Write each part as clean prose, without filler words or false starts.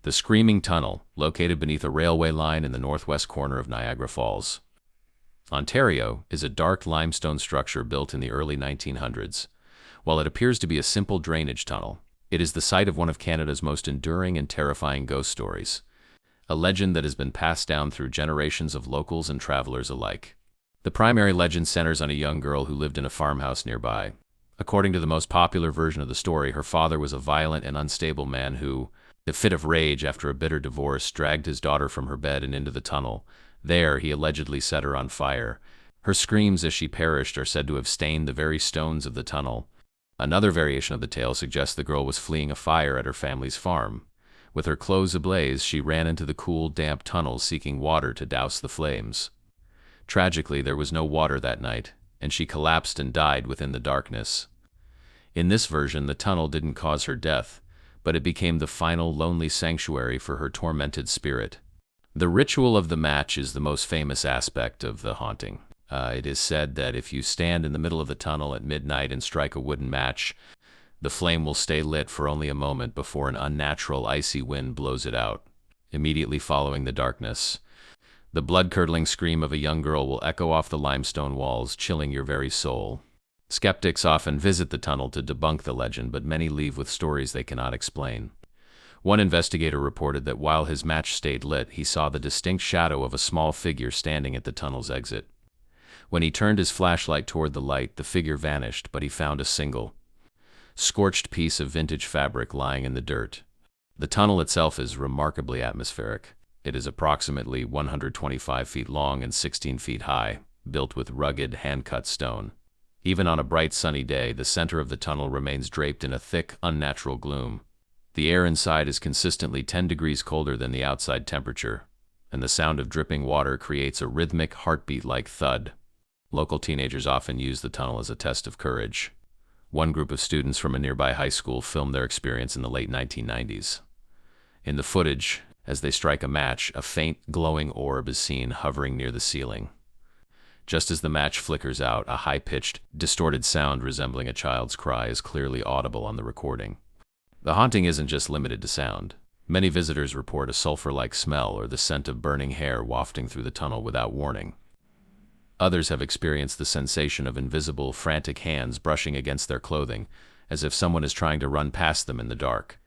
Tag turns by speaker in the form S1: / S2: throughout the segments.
S1: The Screaming Tunnel, located beneath a railway line in the northwest corner of Niagara Falls, Ontario, is a dark limestone structure built in the early 1900s. While it appears to be a simple drainage tunnel, it is the site of one of Canada's most enduring and terrifying ghost stories, a legend that has been passed down through generations of locals and travelers alike. The primary legend centers on a young girl who lived in a farmhouse nearby. According to the most popular version of the story, her father was a violent and unstable man who, in a fit of rage after a bitter divorce, dragged his daughter from her bed and into the tunnel. There, he allegedly set her on fire. Her screams as she perished are said to have stained the very stones of the tunnel. Another variation of the tale suggests the girl was fleeing a fire at her family's farm. With her clothes ablaze, she ran into the cool, damp tunnels seeking water to douse the flames. Tragically, there was no water that night, and she collapsed and died within the darkness. In this version, the tunnel didn't cause her death, but it became the final lonely sanctuary for her tormented spirit. The ritual of the match is the most famous aspect of the haunting. It is said that if you stand in the middle of the tunnel at midnight and strike a wooden match, the flame will stay lit for only a moment before an unnatural icy wind blows it out. Immediately following the darkness, the blood-curdling scream of a young girl will echo off the limestone walls, chilling your very soul. Skeptics often visit the tunnel to debunk the legend, but many leave with stories they cannot explain. One investigator reported that while his match stayed lit, he saw the distinct shadow of a small figure standing at the tunnel's exit. When he turned his flashlight toward the light, the figure vanished, but he found a single, scorched piece of vintage fabric lying in the dirt. The tunnel itself is remarkably atmospheric. It is approximately 125 feet long and 16 feet high, built with rugged, hand-cut stone. Even on a bright sunny day, the center of the tunnel remains draped in a thick, unnatural gloom. The air inside is consistently 10 degrees colder than the outside temperature, and the sound of dripping water creates a rhythmic, heartbeat-like thud. Local teenagers often use the tunnel as a test of courage. One group of students from a nearby high school filmed their experience in the late 1990s. In the footage, as they strike a match, a faint, glowing orb is seen hovering near the ceiling. Just as the match flickers out, a high-pitched, distorted sound resembling a child's cry is clearly audible on the recording. The haunting isn't just limited to sound. Many visitors report a sulfur-like smell or the scent of burning hair wafting through the tunnel without warning. Others have experienced the sensation of invisible, frantic hands brushing against their clothing, as if someone is trying to run past them in the dark.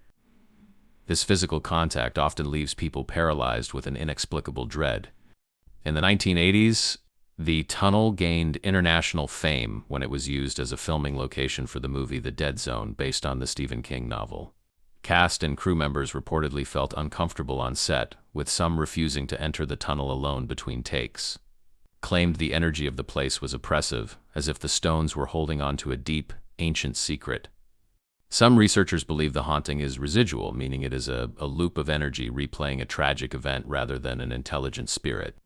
S1: This physical contact often leaves people paralyzed with an inexplicable dread. In the 1980s, the tunnel gained international fame when it was used as a filming location for the movie The Dead Zone, based on the Stephen King novel. Cast and crew members reportedly felt uncomfortable on set, with some refusing to enter the tunnel alone between takes. Claimed the energy of the place was oppressive, as if the stones were holding on to a deep, ancient secret. Some researchers believe the haunting is residual, meaning it is a loop of energy replaying a tragic event rather than an intelligent spirit.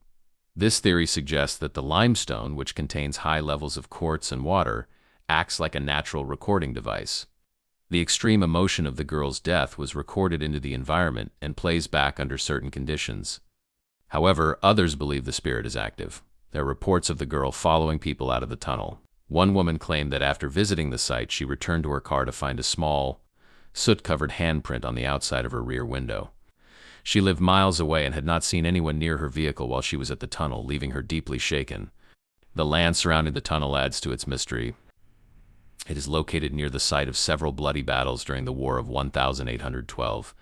S1: This theory suggests that the limestone, which contains high levels of quartz and water, acts like a natural recording device. The extreme emotion of the girl's death was recorded into the environment and plays back under certain conditions. However, others believe the spirit is active. There are reports of the girl following people out of the tunnel. One woman claimed that after visiting the site, she returned to her car to find a small, soot-covered handprint on the outside of her rear window. She lived miles away and had not seen anyone near her vehicle while she was at the tunnel, leaving her deeply shaken. The land surrounding the tunnel adds to its mystery. It is located near the site of several bloody battles during the War of 1812.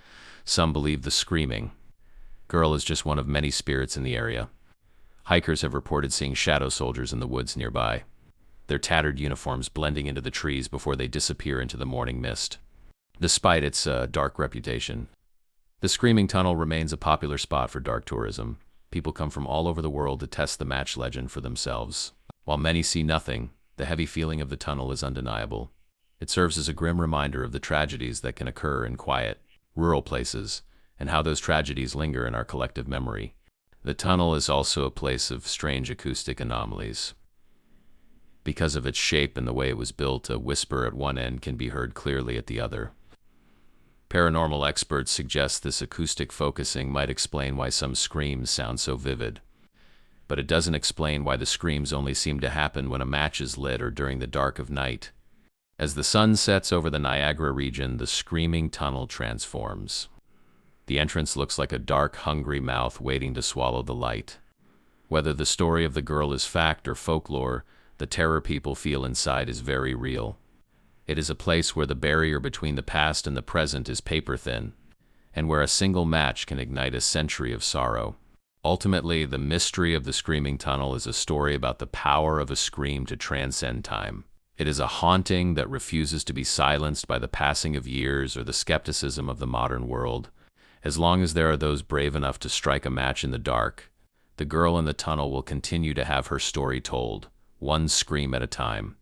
S1: Some believe the screaming girl is just one of many spirits in the area. Hikers have reported seeing shadow soldiers in the woods nearby, their tattered uniforms blending into the trees before they disappear into the morning mist. Despite its dark reputation, the Screaming Tunnel remains a popular spot for dark tourism. People come from all over the world to test the match legend for themselves. While many see nothing, the heavy feeling of the tunnel is undeniable. It serves as a grim reminder of the tragedies that can occur in quiet, rural places, and how those tragedies linger in our collective memory. The tunnel is also a place of strange acoustic anomalies. Because of its shape and the way it was built, a whisper at one end can be heard clearly at the other. Paranormal experts suggest this acoustic focusing might explain why some screams sound so vivid. But it doesn't explain why the screams only seem to happen when a match is lit or during the dark of night. As the sun sets over the Niagara region, the Screaming Tunnel transforms. The entrance looks like a dark, hungry mouth waiting to swallow the light. Whether the story of the girl is fact or folklore, the terror people feel inside is very real. It is a place where the barrier between the past and the present is paper-thin, and where a single match can ignite a century of sorrow. Ultimately, the mystery of the Screaming Tunnel is a story about the power of a scream to transcend time. It is a haunting that refuses to be silenced by the passing of years or the skepticism of the modern world. As long as there are those brave enough to strike a match in the dark, the girl in the tunnel will continue to have her story told, one scream at a time.